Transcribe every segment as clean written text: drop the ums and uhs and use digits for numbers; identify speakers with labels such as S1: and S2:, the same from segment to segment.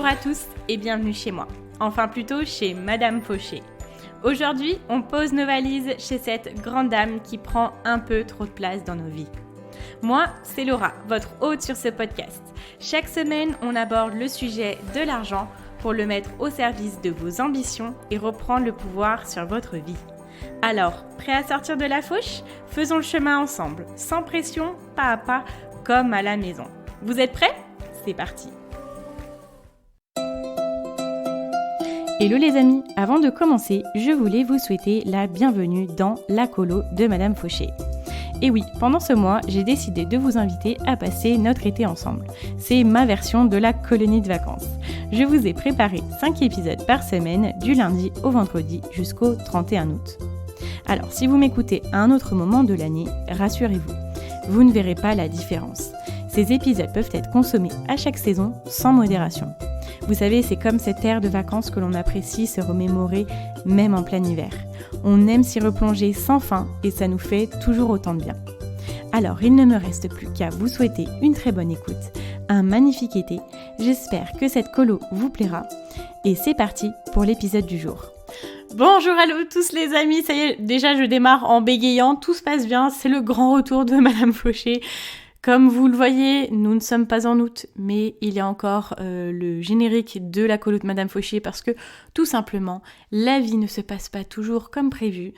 S1: Bonjour à tous et bienvenue chez moi, enfin plutôt chez Madame Fauché. Aujourd'hui, on pose nos valises chez cette grande dame qui prend un peu trop de place dans nos vies. Moi, c'est Laura, votre hôte sur ce podcast. Chaque semaine, on aborde le sujet de l'argent pour le mettre au service de vos ambitions et reprendre le pouvoir sur votre vie. Alors, prêt à sortir de la fauche ? Faisons le chemin ensemble, sans pression, pas à pas, comme à la maison. Vous êtes prêts ? C'est parti. Hello les amis, avant de commencer, je voulais vous souhaiter la bienvenue dans la colo de Madame Fauché. Et oui, pendant ce mois, j'ai décidé de vous inviter à passer notre été ensemble. C'est ma version de la colonie de vacances. Je vous ai préparé 5 épisodes par semaine, du lundi au vendredi jusqu'au 31 août. Alors, si vous m'écoutez à un autre moment de l'année, rassurez-vous, vous ne verrez pas la différence. Ces épisodes peuvent être consommés à chaque saison, sans modération. Vous savez, c'est comme cette ère de vacances que l'on apprécie se remémorer, même en plein hiver. On aime s'y replonger sans fin et ça nous fait toujours autant de bien. Alors, il ne me reste plus qu'à vous souhaiter une très bonne écoute, un magnifique été. J'espère que cette colo vous plaira. Et c'est parti pour l'épisode du jour. Bonjour à tous les amis, ça y est, déjà je démarre en bégayant, tout se passe bien, c'est le grand retour de Madame Fauché. Comme vous le voyez, nous ne sommes pas en août, mais il y a encore le générique de la colo de Madame Fauché parce que, tout simplement, la vie ne se passe pas toujours comme prévu.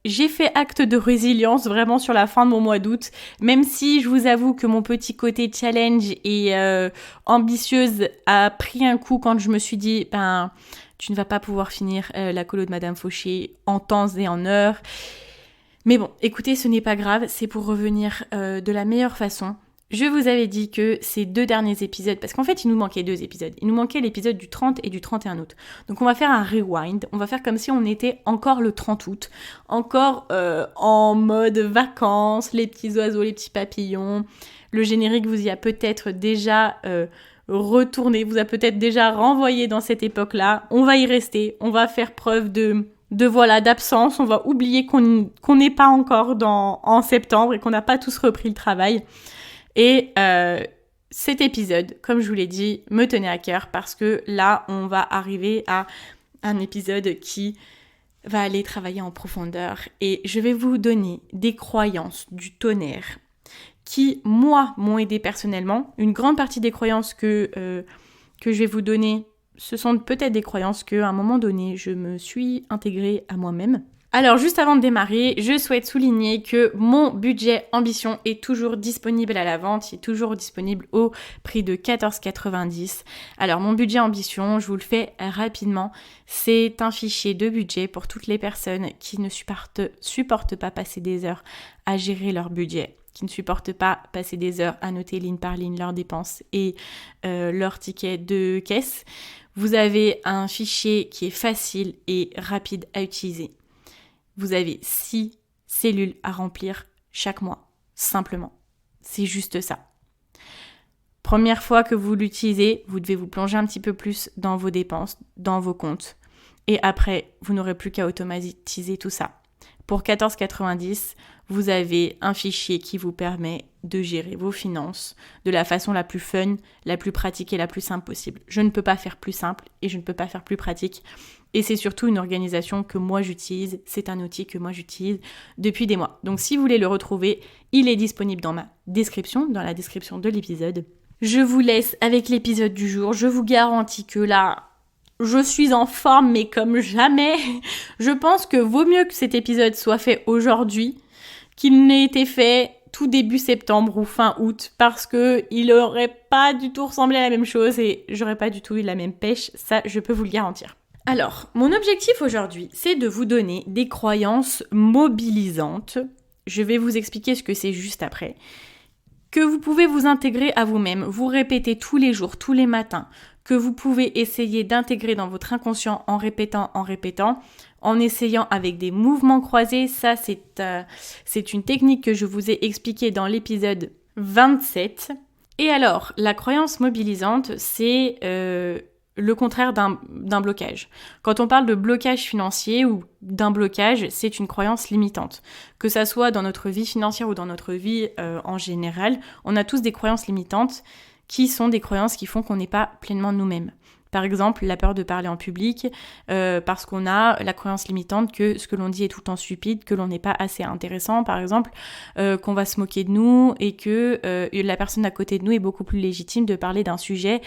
S1: J'ai fait acte de résilience vraiment sur la fin de mon mois d'août, même si je vous avoue que mon petit côté challenge et ambitieuse a pris un coup quand je me suis dit « tu ne vas pas pouvoir finir la colo de Madame Fauché en temps et en heure ». Mais bon, écoutez, ce n'est pas grave, c'est pour revenir de la meilleure façon. Je vous avais dit que ces 2 derniers épisodes, parce qu'en fait, il nous manquait 2 épisodes. Il nous manquait l'épisode du 30 et du 31 août. Donc on va faire un rewind, on va faire comme si on était encore le 30 août, encore en mode vacances, les petits oiseaux, les petits papillons. Le générique vous y a peut-être déjà retourné, vous a peut-être déjà renvoyé dans cette époque-là. On va y rester, on va faire preuve d'absence, on va oublier qu'on n'est pas encore en septembre et qu'on n'a pas tous repris le travail. Et cet épisode, comme je vous l'ai dit, me tenait à cœur parce que là, on va arriver à un épisode qui va aller travailler en profondeur et je vais vous donner des croyances du tonnerre qui, moi, m'ont aidé personnellement. Une grande partie des croyances que je vais vous donner, ce sont peut-être des croyances qu'à un moment donné, je me suis intégrée à moi-même. Alors, juste avant de démarrer, je souhaite souligner que mon budget ambition est toujours disponible à la vente. Il est toujours disponible au prix de 14,90 €. Alors, mon budget ambition, je vous le fais rapidement, c'est un fichier de budget pour toutes les personnes qui ne supportent pas passer des heures à gérer leur budget, qui ne supportent pas passer des heures à noter ligne par ligne leurs dépenses et leurs tickets de caisse. Vous avez un fichier qui est facile et rapide à utiliser. Vous avez 6 cellules à remplir chaque mois, simplement. C'est juste ça. Première fois que vous l'utilisez, vous devez vous plonger un petit peu plus dans vos dépenses, dans vos comptes. Et après, vous n'aurez plus qu'à automatiser tout ça. Pour 14,90 €, vous avez un fichier qui vous permet de gérer vos finances de la façon la plus fun, la plus pratique et la plus simple possible. Je ne peux pas faire plus simple et je ne peux pas faire plus pratique. Et c'est surtout une organisation que moi j'utilise, c'est un outil que moi j'utilise depuis des mois. Donc si vous voulez le retrouver, il est disponible dans ma description, dans la description de l'épisode. Je vous laisse avec l'épisode du jour. Je vous garantis que là, je suis en forme, mais comme jamais. Je pense que vaut mieux que cet épisode soit fait aujourd'hui qu'il n'ait été fait tout début septembre ou fin août, parce qu'il n'aurait pas du tout ressemblé à la même chose et j'aurais pas du tout eu la même pêche, ça je peux vous le garantir. Alors, mon objectif aujourd'hui, c'est de vous donner des croyances mobilisantes. Je vais vous expliquer ce que c'est juste après. Que vous pouvez vous intégrer à vous-même, vous répéter tous les jours, tous les matins, que vous pouvez essayer d'intégrer dans votre inconscient en répétant, en essayant avec des mouvements croisés. Ça, c'est une technique que je vous ai expliquée dans l'épisode 27. Et alors, la croyance mobilisante, c'est le contraire d'un blocage. Quand on parle de blocage financier ou d'un blocage, c'est une croyance limitante. Que ça soit dans notre vie financière ou dans notre vie en général, on a tous des croyances limitantes qui sont des croyances qui font qu'on n'est pas pleinement nous-mêmes. Par exemple, la peur de parler en public, parce qu'on a la croyance limitante que ce que l'on dit est tout le temps stupide, que l'on n'est pas assez intéressant, par exemple, qu'on va se moquer de nous et que la personne à côté de nous est beaucoup plus légitime de parler d'un sujet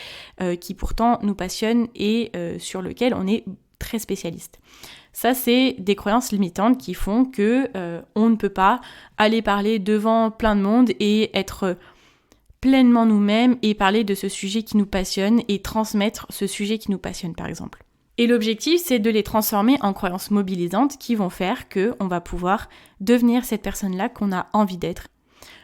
S1: qui pourtant nous passionne et sur lequel on est très spécialiste. Ça, c'est des croyances limitantes qui font que on ne peut pas aller parler devant plein de monde et être pleinement nous-mêmes et parler de ce sujet qui nous passionne et transmettre ce sujet qui nous passionne, par exemple. Et l'objectif, c'est de les transformer en croyances mobilisantes qui vont faire qu'on va pouvoir devenir cette personne-là qu'on a envie d'être.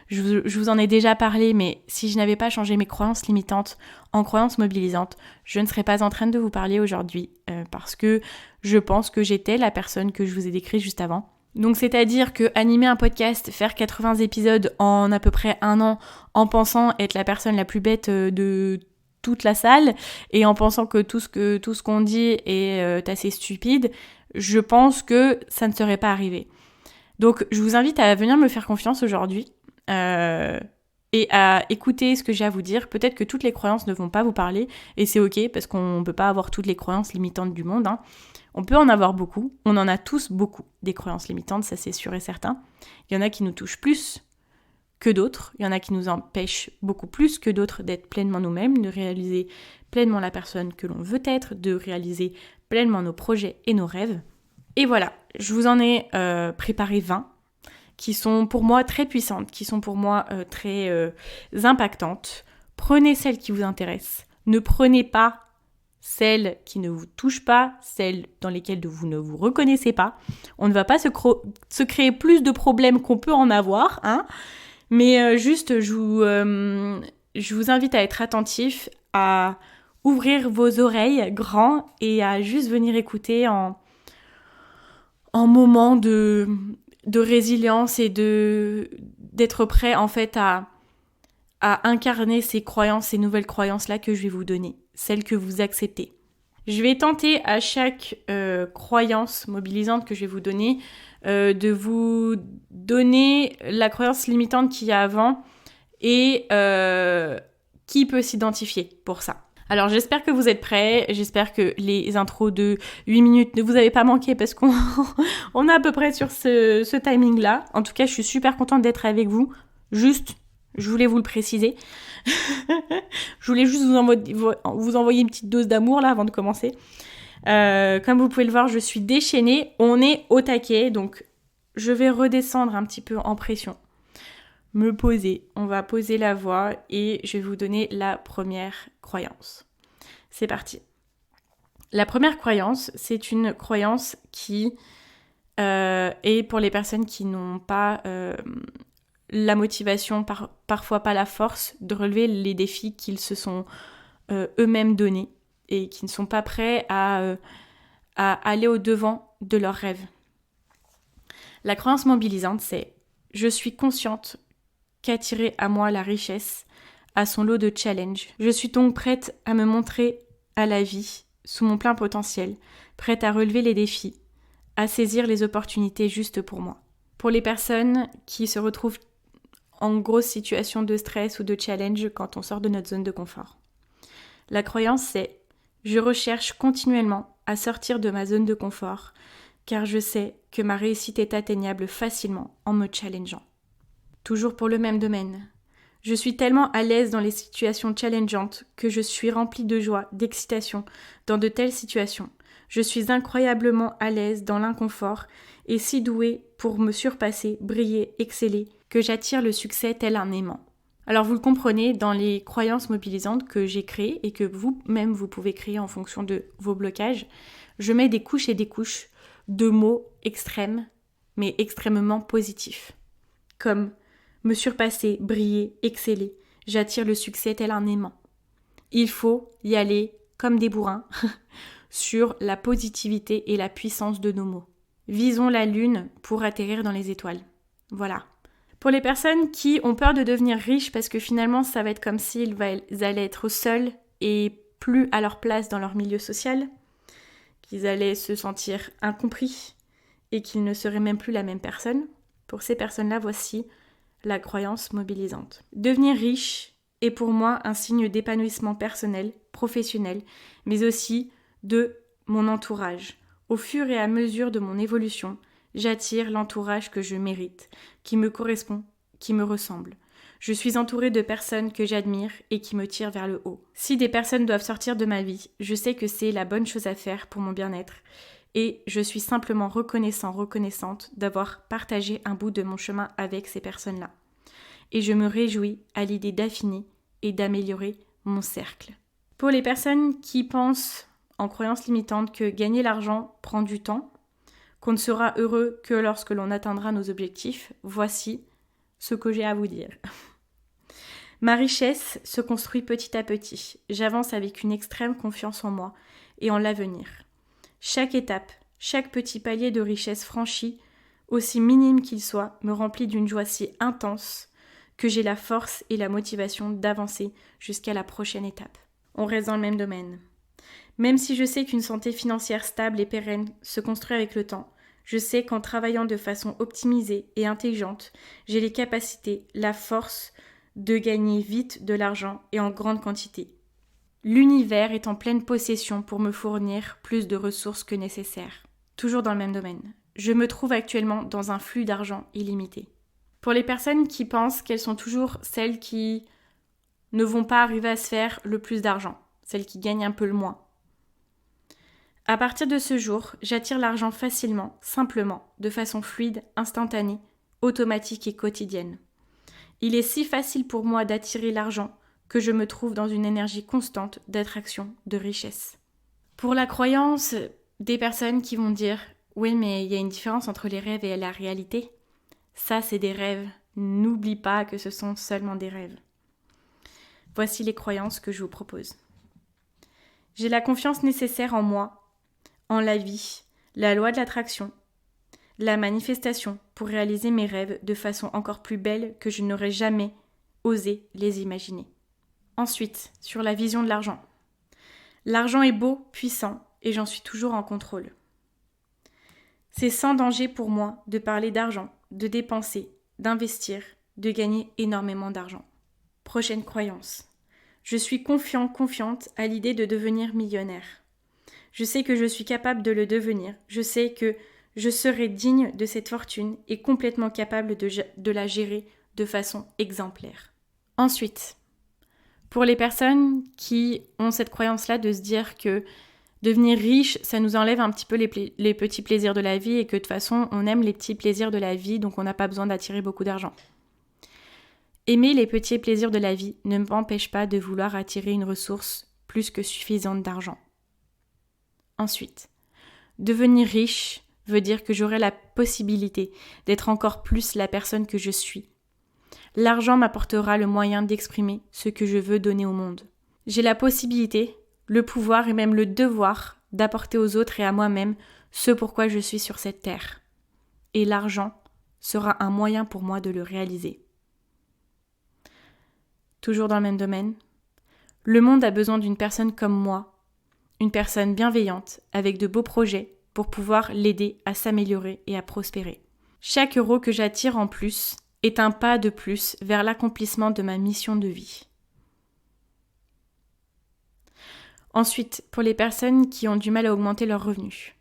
S1: Je vous en ai déjà parlé, mais si je n'avais pas changé mes croyances limitantes en croyances mobilisantes, je ne serais pas en train de vous parler aujourd'hui parce que je pense que j'étais la personne que je vous ai décrite juste avant. Donc c'est-à-dire que animer un podcast, faire 80 épisodes en à peu près 1 an, en pensant être la personne la plus bête de toute la salle et en pensant que tout ce qu'on dit est assez stupide, je pense que ça ne serait pas arrivé. Donc je vous invite à venir me faire confiance aujourd'hui et à écouter ce que j'ai à vous dire. Peut-être que toutes les croyances ne vont pas vous parler et c'est ok parce qu'on ne peut pas avoir toutes les croyances limitantes du monde, hein. On peut en avoir beaucoup, on en a tous beaucoup, des croyances limitantes, ça c'est sûr et certain. Il y en a qui nous touchent plus que d'autres, il y en a qui nous empêchent beaucoup plus que d'autres d'être pleinement nous-mêmes, de réaliser pleinement la personne que l'on veut être, de réaliser pleinement nos projets et nos rêves. Et voilà, je vous en ai préparé 20 qui sont pour moi très puissantes, qui sont pour moi très impactantes. Prenez celles qui vous intéressent, ne prenez pas celles qui ne vous touchent pas, celles dans lesquelles vous ne vous reconnaissez pas. On ne va pas se créer plus de problèmes qu'on peut en avoir, hein. Mais juste, je vous invite à être attentif, à ouvrir vos oreilles grand et à juste venir écouter en moment de résilience et d'être prêt en fait à incarner ces croyances, ces nouvelles croyances-là que je vais vous donner, celles que vous acceptez. Je vais tenter à chaque croyance mobilisante que je vais vous donner de vous donner la croyance limitante qu'il y a avant et qui peut s'identifier pour ça. Alors j'espère que vous êtes prêts, j'espère que les intros de 8 minutes ne vous avez pas manqué parce qu'on on est à peu près sur ce timing-là. En tout cas, je suis super contente d'être avec vous. Juste, je voulais vous le préciser. Je voulais juste vous envoyer une petite dose d'amour là avant de commencer. Comme vous pouvez le voir, je suis déchaînée. On est au taquet, donc je vais redescendre un petit peu en pression. Me poser. On va poser la voix et je vais vous donner la première croyance. C'est parti. La première croyance, c'est une croyance qui est pour les personnes qui n'ont pas la motivation, parfois pas la force de relever les défis qu'ils se sont eux-mêmes donnés et qui ne sont pas prêts à aller au-devant de leurs rêves. La croyance mobilisante, c'est « Je suis consciente qu'attirer à moi la richesse a son lot de challenges. Je suis donc prête à me montrer à la vie sous mon plein potentiel, prête à relever les défis, à saisir les opportunités justes pour moi. » Pour les personnes qui se retrouvent en grosse situation de stress ou de challenge quand on sort de notre zone de confort. La croyance, c'est « Je recherche continuellement à sortir de ma zone de confort, car je sais que ma réussite est atteignable facilement en me challengeant. » Toujours pour le même domaine. Je suis tellement à l'aise dans les situations challengeantes que je suis remplie de joie, d'excitation dans de telles situations. Je suis incroyablement à l'aise dans l'inconfort et si douée pour me surpasser, briller, exceller, que j'attire le succès tel un aimant. Alors vous le comprenez, dans les croyances mobilisantes que j'ai créées et que vous-même vous pouvez créer en fonction de vos blocages, je mets des couches et des couches de mots extrêmes, mais extrêmement positifs. Comme me surpasser, briller, exceller, j'attire le succès tel un aimant. Il faut y aller comme des bourrins sur la positivité et la puissance de nos mots. Visons la lune pour atterrir dans les étoiles. Voilà. Pour les personnes qui ont peur de devenir riches parce que finalement ça va être comme s'ils allaient être seuls et plus à leur place dans leur milieu social, qu'ils allaient se sentir incompris et qu'ils ne seraient même plus la même personne, pour ces personnes-là, voici la croyance mobilisante. Devenir riche est pour moi un signe d'épanouissement personnel, professionnel, mais aussi de mon entourage. Au fur et à mesure de mon évolution, j'attire l'entourage que je mérite, qui me correspond, qui me ressemble. Je suis entourée de personnes que j'admire et qui me tirent vers le haut. Si des personnes doivent sortir de ma vie, je sais que c'est la bonne chose à faire pour mon bien-être. Et je suis simplement reconnaissante d'avoir partagé un bout de mon chemin avec ces personnes-là. Et je me réjouis à l'idée d'affiner et d'améliorer mon cercle. Pour les personnes qui pensent, en croyance limitante, que gagner l'argent prend du temps, qu'on ne sera heureux que lorsque l'on atteindra nos objectifs, voici ce que j'ai à vous dire. Ma richesse se construit petit à petit. J'avance avec une extrême confiance en moi et en l'avenir. Chaque étape, chaque petit palier de richesse franchi, aussi minime qu'il soit, me remplit d'une joie si intense que j'ai la force et la motivation d'avancer jusqu'à la prochaine étape. On reste dans le même domaine. Même si je sais qu'une santé financière stable et pérenne se construit avec le temps, je sais qu'en travaillant de façon optimisée et intelligente, j'ai les capacités, la force de gagner vite de l'argent et en grande quantité. L'univers est en pleine possession pour me fournir plus de ressources que nécessaire. Toujours dans le même domaine. Je me trouve actuellement dans un flux d'argent illimité. Pour les personnes qui pensent qu'elles sont toujours celles qui ne vont pas arriver à se faire le plus d'argent, celles qui gagnent un peu le moins. À partir de ce jour, j'attire l'argent facilement, simplement, de façon fluide, instantanée, automatique et quotidienne. Il est si facile pour moi d'attirer l'argent que je me trouve dans une énergie constante d'attraction, de richesse. Pour la croyance des personnes qui vont dire « Oui, mais il y a une différence entre les rêves et la réalité », ça c'est des rêves, n'oublie pas que ce sont seulement des rêves. Voici les croyances que je vous propose. J'ai la confiance nécessaire en moi, en la vie, la loi de l'attraction, la manifestation pour réaliser mes rêves de façon encore plus belle que je n'aurais jamais osé les imaginer. Ensuite, sur la vision de l'argent. L'argent est beau, puissant, et j'en suis toujours en contrôle. C'est sans danger pour moi de parler d'argent, de dépenser, d'investir, de gagner énormément d'argent. Prochaine croyance. Je suis confiante à l'idée de devenir millionnaire. Je sais que je suis capable de le devenir. Je sais que je serai digne de cette fortune et complètement capable de la gérer de façon exemplaire. Ensuite, pour les personnes qui ont cette croyance-là de se dire que devenir riche, ça nous enlève un petit peu les petits plaisirs de la vie et que de toute façon, on aime les petits plaisirs de la vie, donc on n'a pas besoin d'attirer beaucoup d'argent. Aimer les petits plaisirs de la vie ne m'empêche pas de vouloir attirer une ressource plus que suffisante d'argent. Ensuite, devenir riche veut dire que j'aurai la possibilité d'être encore plus la personne que je suis. L'argent m'apportera le moyen d'exprimer ce que je veux donner au monde. J'ai la possibilité, le pouvoir et même le devoir d'apporter aux autres et à moi-même ce pourquoi je suis sur cette terre. Et l'argent sera un moyen pour moi de le réaliser. Toujours dans le même domaine, le monde a besoin d'une personne comme moi, une personne bienveillante, avec de beaux projets pour pouvoir l'aider à s'améliorer et à prospérer. Chaque euro que j'attire en plus est un pas de plus vers l'accomplissement de ma mission de vie. Ensuite, pour les personnes qui ont du mal à augmenter leurs revenus.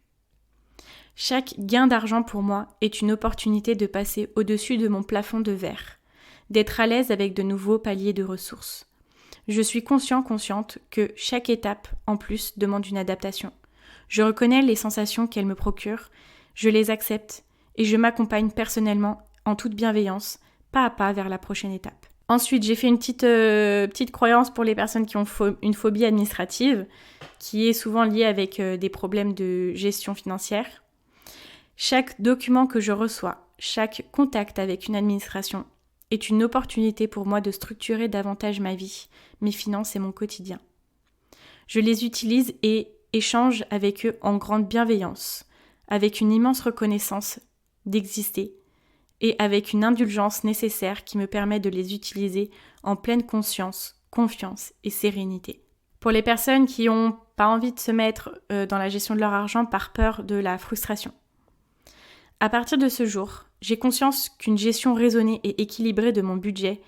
S1: Chaque gain d'argent pour moi est une opportunité de passer au-dessus de mon plafond de verre, d'être à l'aise avec de nouveaux paliers de ressources. Je suis consciente que chaque étape en plus demande une adaptation. Je reconnais les sensations qu'elles me procurent, je les accepte et je m'accompagne personnellement en toute bienveillance, pas à pas vers la prochaine étape. Ensuite, j'ai fait une petite croyance pour les personnes qui ont une phobie administrative, qui est souvent liée avec des problèmes de gestion financière. Chaque document que je reçois, chaque contact avec une administration est une opportunité pour moi de structurer davantage ma vie, mes finances et mon quotidien. Je les utilise et échange avec eux en grande bienveillance, avec une immense reconnaissance d'exister et avec une indulgence nécessaire qui me permet de les utiliser en pleine conscience, confiance et sérénité. Pour les personnes qui n'ont pas envie de se mettre dans la gestion de leur argent par peur de la frustration. À partir de ce jour, j'ai conscience qu'une gestion raisonnée et équilibrée de mon budget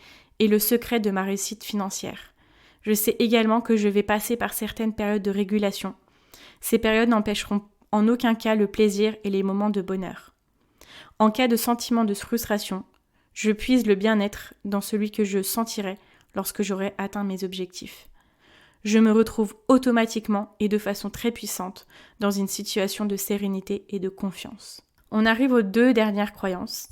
S1: est le secret de ma réussite financière. Je sais également que je vais passer par certaines périodes de régulation. Ces périodes n'empêcheront en aucun cas le plaisir et les moments de bonheur. En cas de sentiment de frustration, je puise le bien-être dans celui que je sentirai lorsque j'aurai atteint mes objectifs. Je me retrouve automatiquement et de façon très puissante dans une situation de sérénité et de confiance. On arrive aux 2 dernières croyances.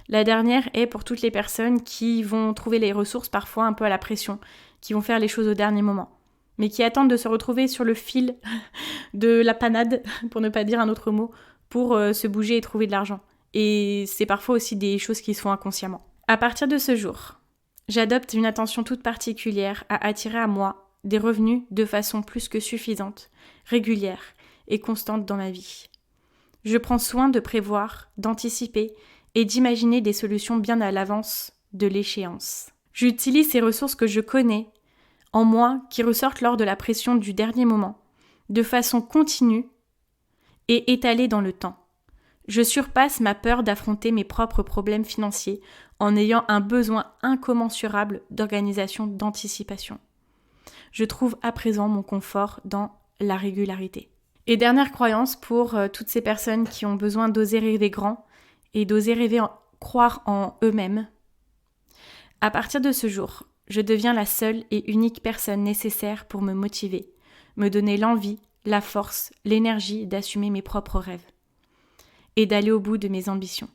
S1: La dernière est pour toutes les personnes qui vont trouver les ressources parfois un peu à la pression, qui vont faire les choses au dernier moment, mais qui attendent de se retrouver sur le fil de la panade, pour ne pas dire un autre mot, pour se bouger et trouver de l'argent. Et c'est parfois aussi des choses qui se font inconsciemment. À partir de ce jour, j'adopte une attention toute particulière à attirer à moi des revenus de façon plus que suffisante, régulière et constante dans ma vie. Je prends soin de prévoir, d'anticiper et d'imaginer des solutions bien à l'avance de l'échéance. J'utilise ces ressources que je connais en moi qui ressortent lors de la pression du dernier moment, de façon continue et étalée dans le temps. Je surpasse ma peur d'affronter mes propres problèmes financiers en ayant un besoin incommensurable d'organisation, d'anticipation. Je trouve à présent mon confort dans la régularité. Et dernière croyance pour toutes ces personnes qui ont besoin d'oser rêver grand et d'oser croire en eux-mêmes. À partir de ce jour, je deviens la seule et unique personne nécessaire pour me motiver, me donner l'envie, la force, l'énergie d'assumer mes propres rêves et d'aller au bout de mes ambitions.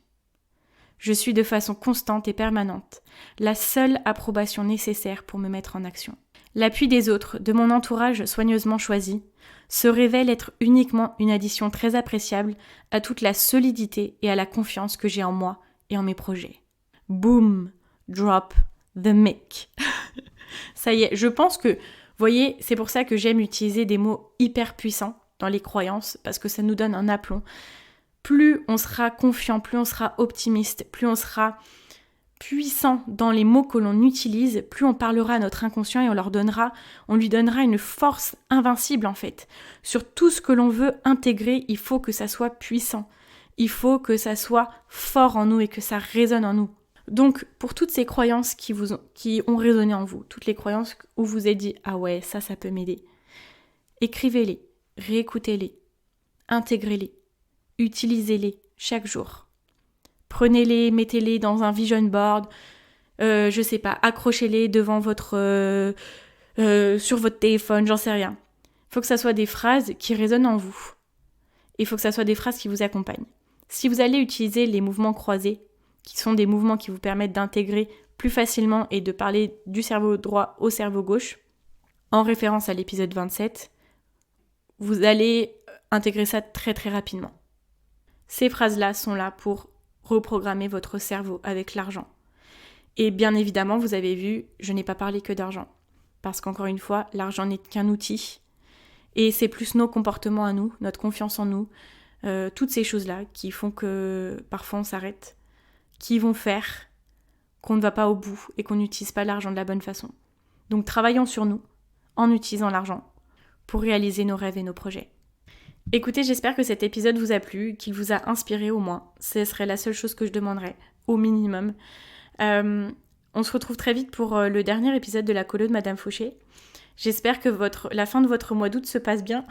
S1: Je suis de façon constante et permanente la seule approbation nécessaire pour me mettre en action. L'appui des autres, de mon entourage soigneusement choisi, se révèle être uniquement une addition très appréciable à toute la solidité et à la confiance que j'ai en moi et en mes projets. Boom, drop the mic. Ça y est, je pense que, voyez, c'est pour ça que j'aime utiliser des mots hyper puissants dans les croyances, parce que ça nous donne un aplomb. Plus on sera confiant, plus on sera optimiste, plus on sera puissant dans les mots que l'on utilise, plus on parlera à notre inconscient et on lui donnera une force invincible en fait. Sur tout ce que l'on veut intégrer, il faut que ça soit puissant. Il faut que ça soit fort en nous et que ça résonne en nous. Donc, pour toutes ces croyances qui ont résonné en vous, toutes les croyances où vous êtes dit « Ah ouais, ça peut m'aider », écrivez-les, réécoutez-les, intégrez-les, utilisez-les chaque jour. Prenez-les, mettez-les dans un vision board, accrochez-les devant sur votre téléphone, j'en sais rien. Il faut que ça soit des phrases qui résonnent en vous. Il faut que ça soit des phrases qui vous accompagnent. Si vous allez utiliser les mouvements croisés, qui sont des mouvements qui vous permettent d'intégrer plus facilement et de parler du cerveau droit au cerveau gauche, en référence à l'épisode 27, vous allez intégrer ça très très rapidement. Ces phrases-là sont là pour reprogrammer votre cerveau avec l'argent. Et bien évidemment, vous avez vu, je n'ai pas parlé que d'argent. Parce qu'encore une fois, l'argent n'est qu'un outil. Et c'est plus nos comportements à nous, notre confiance en nous, toutes ces choses-là qui font que parfois on s'arrête, qui vont faire qu'on ne va pas au bout et qu'on n'utilise pas l'argent de la bonne façon. Donc travaillons sur nous en utilisant l'argent pour réaliser nos rêves et nos projets. Écoutez, j'espère que cet épisode vous a plu, qu'il vous a inspiré au moins. Ce serait la seule chose que je demanderais, au minimum. On se retrouve très vite pour le dernier épisode de la colo de Madame Fauché. J'espère que la fin de votre mois d'août se passe bien.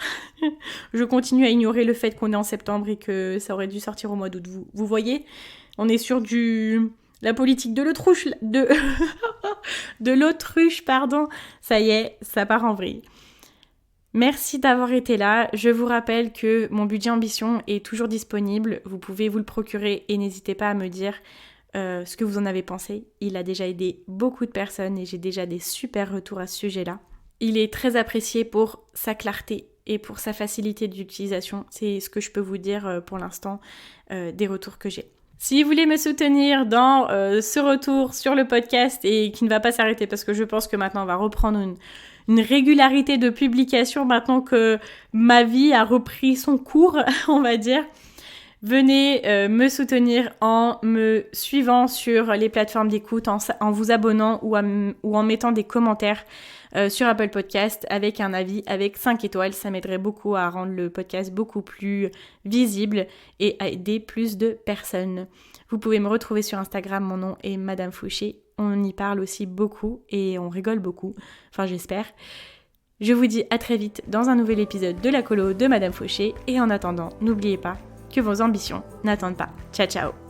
S1: Je continue à ignorer le fait qu'on est en septembre et que ça aurait dû sortir au mois d'août. Vous voyez, on est sur la politique de l'autruche, de l'autruche, pardon. Ça y est, ça part en vrille. Merci d'avoir été là. Je vous rappelle que mon budget ambition est toujours disponible. Vous pouvez vous le procurer et n'hésitez pas à me dire ce que vous en avez pensé. Il a déjà aidé beaucoup de personnes et j'ai déjà des super retours à ce sujet-là. Il est très apprécié pour sa clarté et pour sa facilité d'utilisation. C'est ce que je peux vous dire pour l'instant des retours que j'ai. Si vous voulez me soutenir dans ce retour sur le podcast et qui ne va pas s'arrêter parce que je pense que maintenant on va reprendre une régularité de publication maintenant que ma vie a repris son cours, on va dire. Venez me soutenir en me suivant sur les plateformes d'écoute, en vous abonnant ou en mettant des commentaires sur Apple Podcast avec un avis avec 5 étoiles. Ça m'aiderait beaucoup à rendre le podcast beaucoup plus visible et à aider plus de personnes. Vous pouvez me retrouver sur Instagram, mon nom est Madame Fauché. on y parle aussi beaucoup et on rigole beaucoup, enfin j'espère. Je vous dis à très vite dans un nouvel épisode de la colo de Madame Fauché et en attendant, n'oubliez pas que vos ambitions n'attendent pas. Ciao ciao.